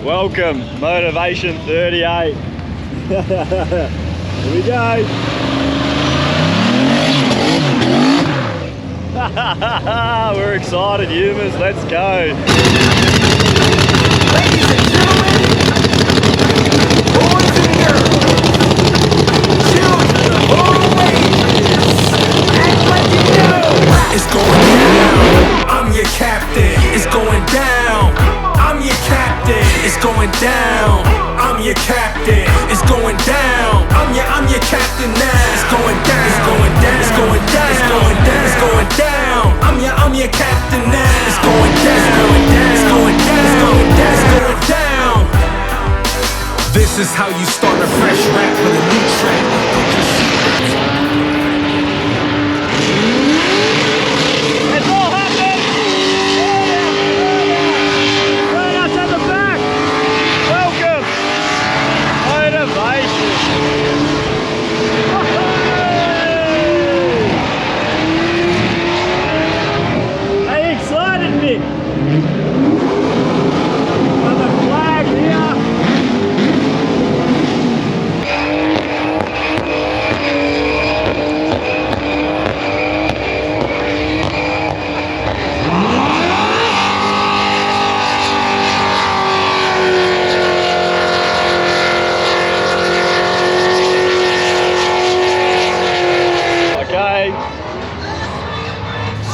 Welcome, Motorvation 38. Here we go. We're excited, humans. Let's go. Ladies and gentlemen, boys and girls, children of all ages, act like you know. It's going down. I'm your captain. It's going down. I'm your captain. It's going down. I'm your captain. It's going down. I'm your captain now. It's going down. It's going down. It's going down. It's going down. It's going down. I'm your captain now. It's going down. It's going down. It's going down. It's going down. It's going down. This is how you start a fresh rap with a new track. It's all happening! Burnouts at the back! Welcome! Motorvation! Are you excited, Nick? Got the flag here!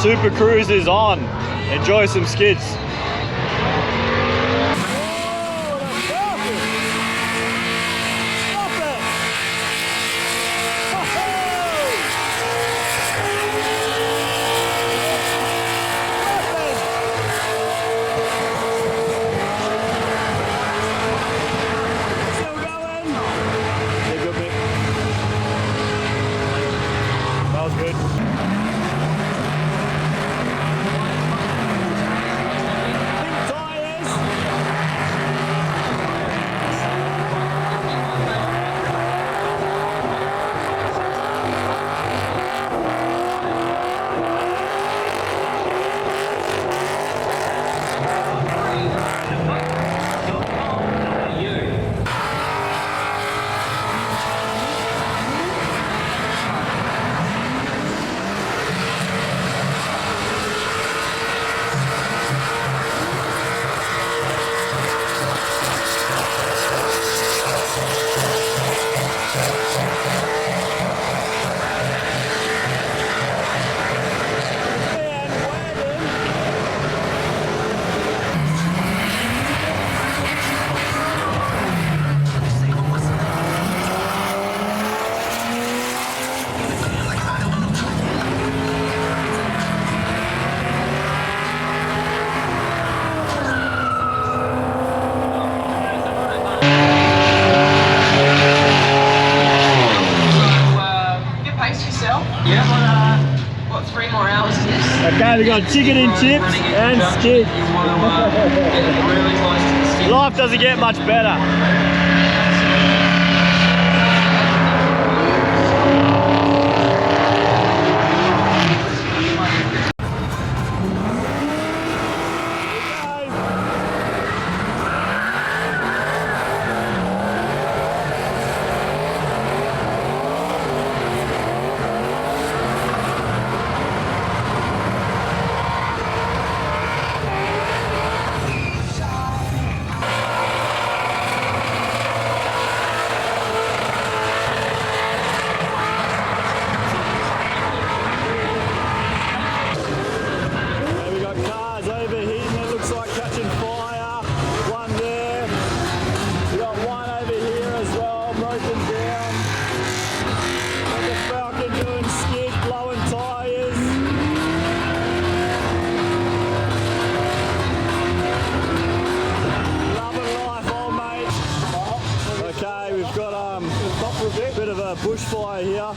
Super Cruise is on. Enjoy some skids. That was good. What, 3 more hours is this? Okay, we got chicken and chips and skids. Life doesn't get much better. Bit of a bushfire here.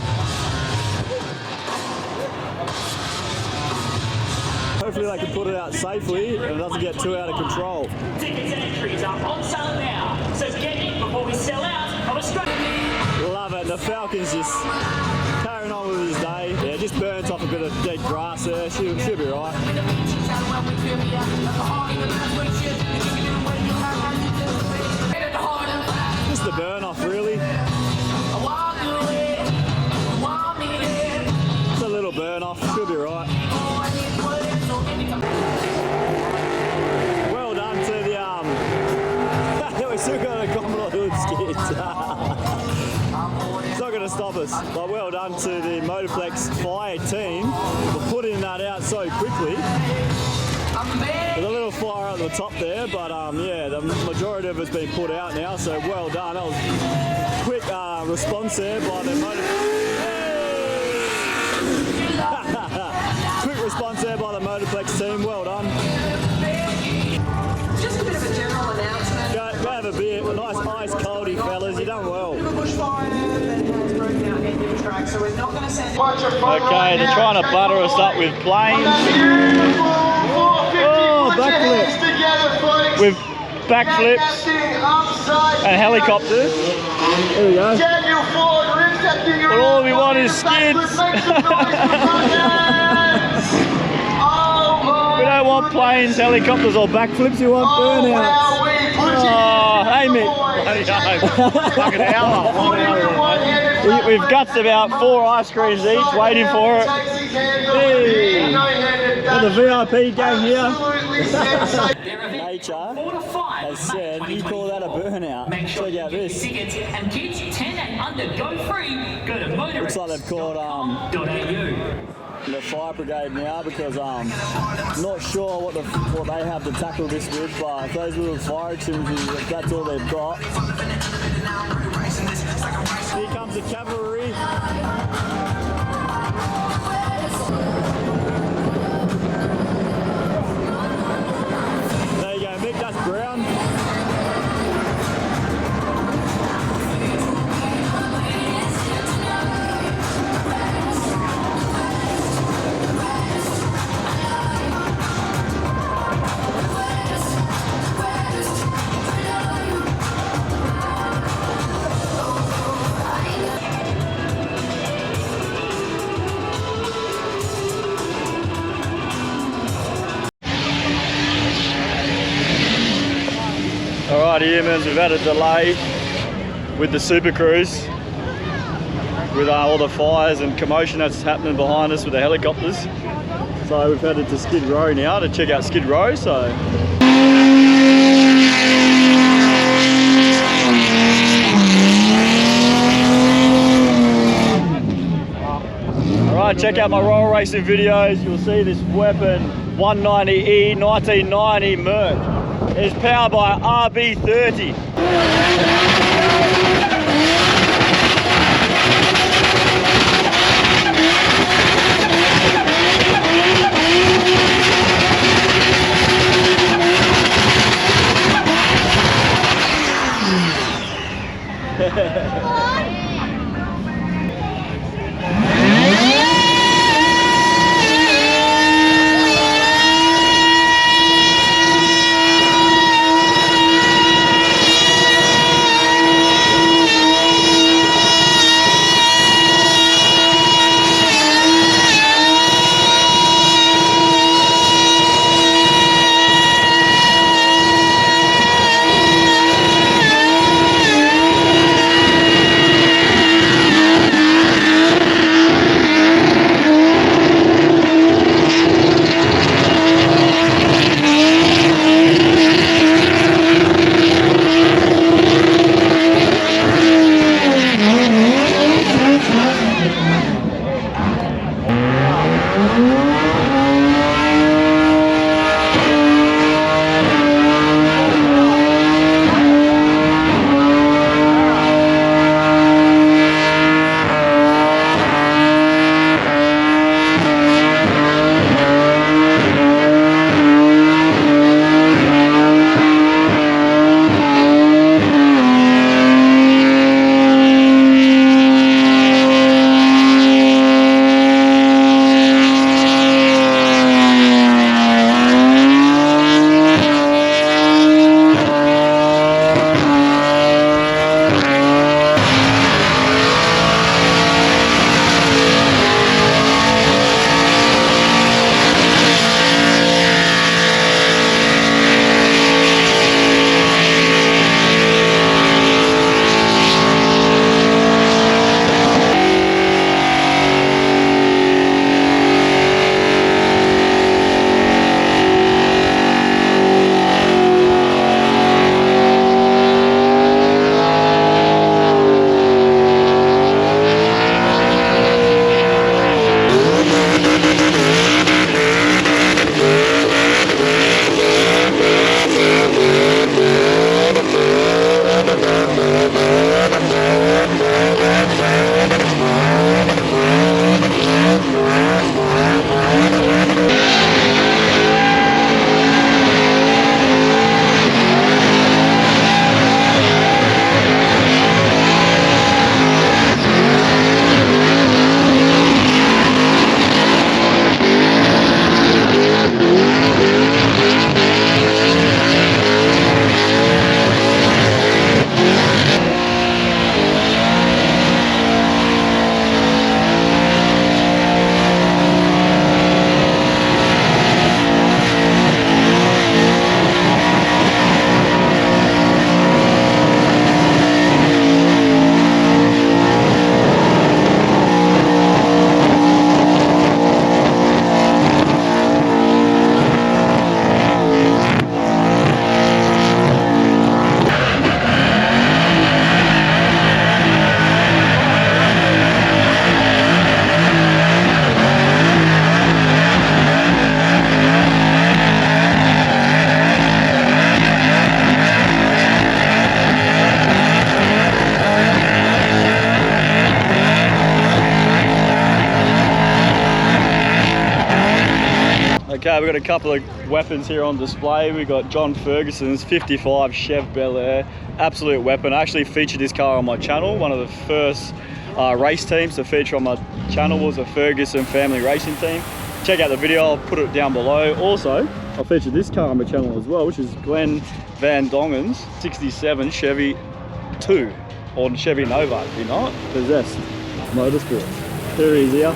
Hopefully they can put it out safely and it doesn't get too out of control. Tickets and entries are on sale now, so get in before we sell out of Australia. Love it. The Falcon's just carrying on with his day. Yeah, just burnt off a bit of dead grass there. She'll be right. office. But well done to the Motorflex fire team for putting that out so quickly. There's a little fire at the top there, but yeah, the majority of it's been put out now, so well done. That was quick response there by the quick response there by the Motorflex team, well done. Just a bit of a general announcement. Go have a beer, a nice ice coldy fellas, you done well. Bushfire that has broken out end of track, so we're not going to send. Okay, they're trying to butter us up with planes. Oh, backflips. With backflips and helicopters. There we go. But all we want is skids. We don't want planes, helicopters or backflips, we want burnouts. Oh, hey Mick. Fucking hour. 1 hour. We've got about 4 ice creams each, waiting for it. Hey. Got the VIP gang here. Nature has said, you call that a burnout. Check out this. And kids 10 and under go free. Go to Motorvation. Looks like they've called the fire brigade now because not sure what they have to tackle this with, but if those little fire extinguishers, that's all they've got. Here comes the cavalry. There you go, Mick, that's brown. Alright humans, we've had a delay with the Super Cruise with all the fires and commotion that's happening behind us with the helicopters. So we've headed to Skid Row now to check out Skid Row. So alright, check out my Royal Racing videos. You'll see this weapon 190E 1990 Merc. It's powered by RB30. got a couple of weapons here on display. We got John Ferguson's 55 Chev Belair, absolute weapon. I actually featured this car on my channel. One of the first race teams to feature on my channel was a Ferguson family racing team. Check out the video, I'll put it down below. Also, I featured this car on my channel as well, which is Glenn Van Dongen's 67 Chevy 2, or Chevy Nova, if you know it, Possessed Motorsports. Here he is here.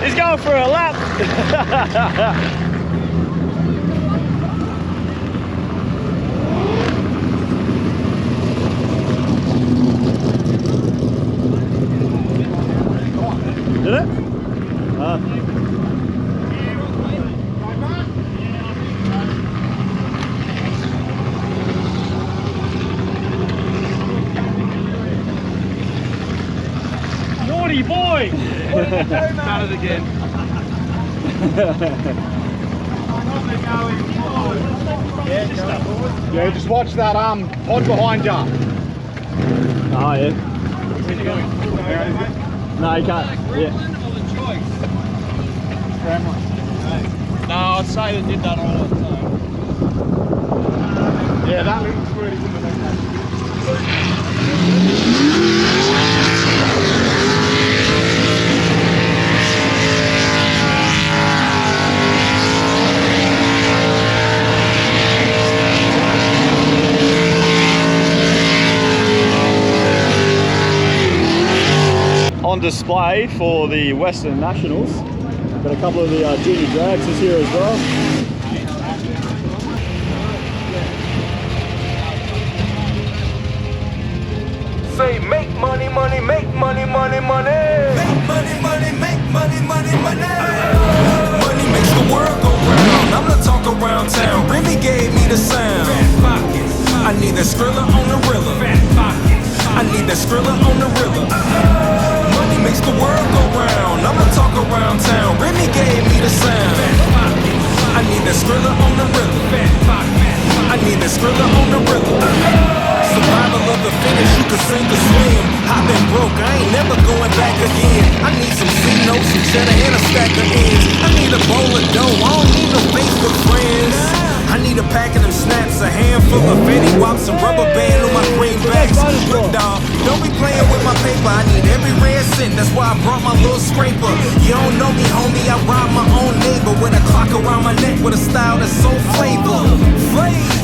He's going for a lap. Did it? Naughty boy! Done it again. Yeah, just watch that pod behind you. Oh yeah. No, you can't. Yeah. No, I'd say they did that all the time. Yeah, that looks really good. On display for the Western Nationals. Got a couple of the junior drags here as well. Say make money, money, make money, money, money. Make money, money, make money, money, money. Money makes the world go round. I'm the talk around town. Remy gave me the sound. I need that Skrilla on the rilla. I need that Skrilla on the rilla. Money makes the world go round. I'm the talk around town. Remy gave me the sound. I need that Skrilla on the rilla. I need that Skrilla on the rilla. Survival of the fittest, you can sink or swim. I've been broke, I ain't never going back again. I need some C-notes, some cheddar, and a stack of ends. I need a bowl of dough, I don't need no Facebook friends. I need a pack of them snaps, a handful of Fetty Wops, some rubber band on my greenbacks. Look dawg, don't be playing with my paper, I need every red cent, that's why I brought my little scraper. You don't know me, homie, I rob my own neighbor with a clock around my neck with a style that's so flavor.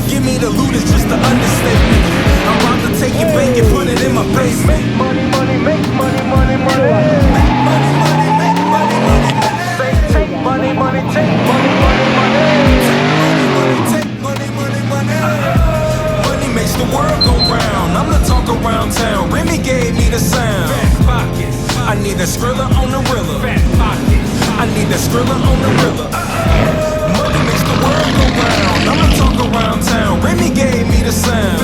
Give me the loot, it's just an understatement. I'm about to take your bank and put it in my face. Make money, money, make money, money, money. Make money, money, make money, money, money. Say take money, money, take money, money, money. Take money, money, money, money. Money makes the world go round. I'm the talk around town. Remy gave me the sound. I need that Skrilla on the rilla. I need that Skrilla on the rilla. Money makes the world go round. I'm I'ma talk around town. Remy gave me the sound.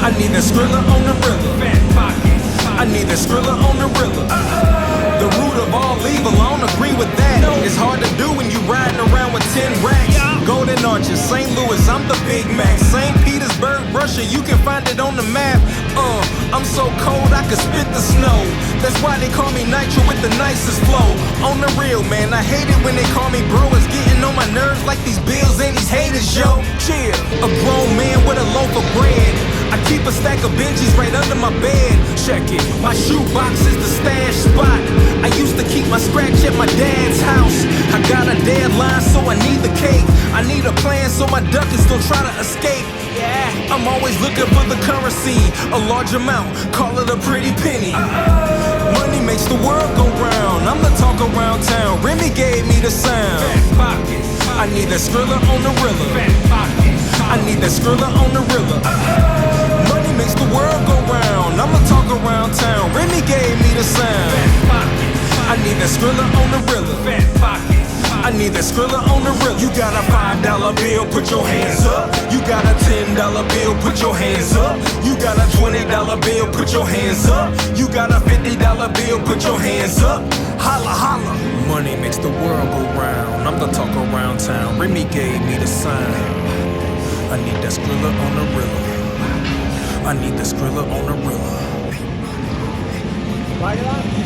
I need that Skrilla on the rilla. I need that Skrilla on the rilla. The root of all evil, I don't agree with that. It's hard to do when you riding around with 10 racks. Golden Arches, St. Louis, I'm the Big Mac. St. Petersburg, Russia, you can find it on the map. I'm so cold I could spit the snow. That's why they call me Nitro with the nicest flow. On the real, man, I hate it when they call me bro. It's getting on my nerves like these bills and these haters, yo. Chill, a grown man with a loaf of bread. I keep a stack of Benjis right under my bed. Check it, my shoebox is the stash spot. I used to keep my scratch at my dad's house. I got a deadline, so I need the cake. I need a plan, so my duckers don't try to escape. Yeah, I'm always looking for the currency, a large amount, call it a pretty penny. Money makes the world go round. I'm the talk around town. Remy gave me the sound. I need that Skrilla on the rilla. I need that Skrilla on the rilla. Money makes the world go round. I'ma talk around town. Remy gave me the sound. I need that Skrilla on the rilla. I need that Skrilla on the rilla. You got a $5 bill, put your hands up. You got a $10 bill, put your hands up. You got a $20 bill, put your hands up. You got a $50 bill, put your hands up. Holla, holla. Money makes the world go round. I'm the talk around town. Remy gave me the sign. I need that Skrilla on the rilla. I need that Skrilla on the rilla. Like that?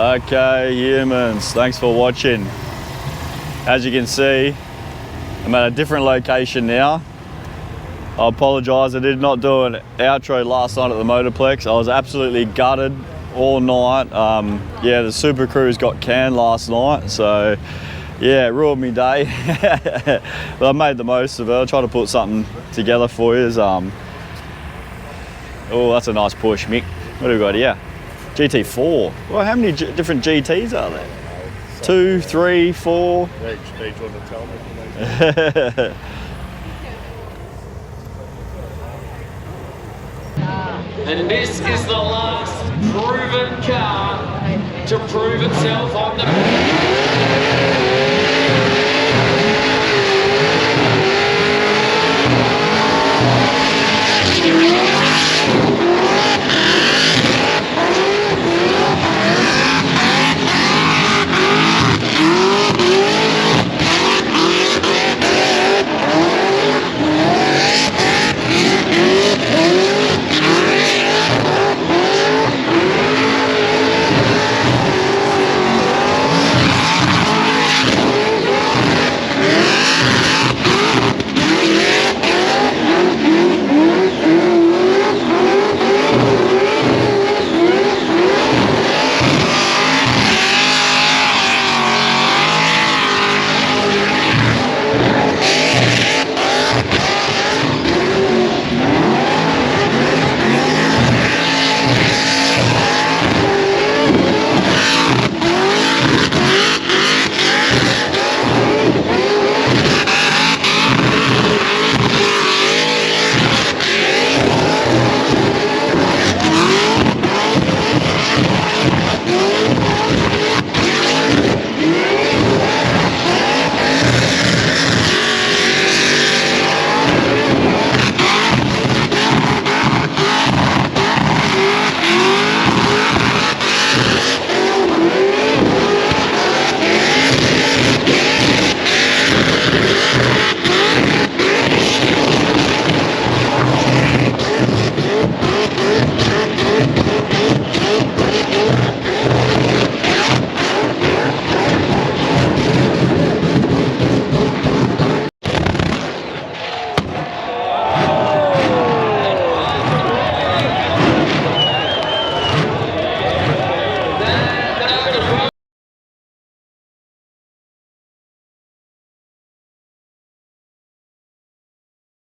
Okay, humans, thanks for watching. As you can see, I'm at a different location now. I apologise, I did not do an outro last night at the Motorplex. I was absolutely gutted all night. Yeah, the Super Cruise got canned last night, so yeah, it ruined me day. But I made the most of it. I'll try to put something together for you. Oh, that's a nice push, Mick. What do we got here? GT4. Well, how many different GTs are there? 2, 3, 4. Each one to tell me. And this is the last proven car to prove itself on the...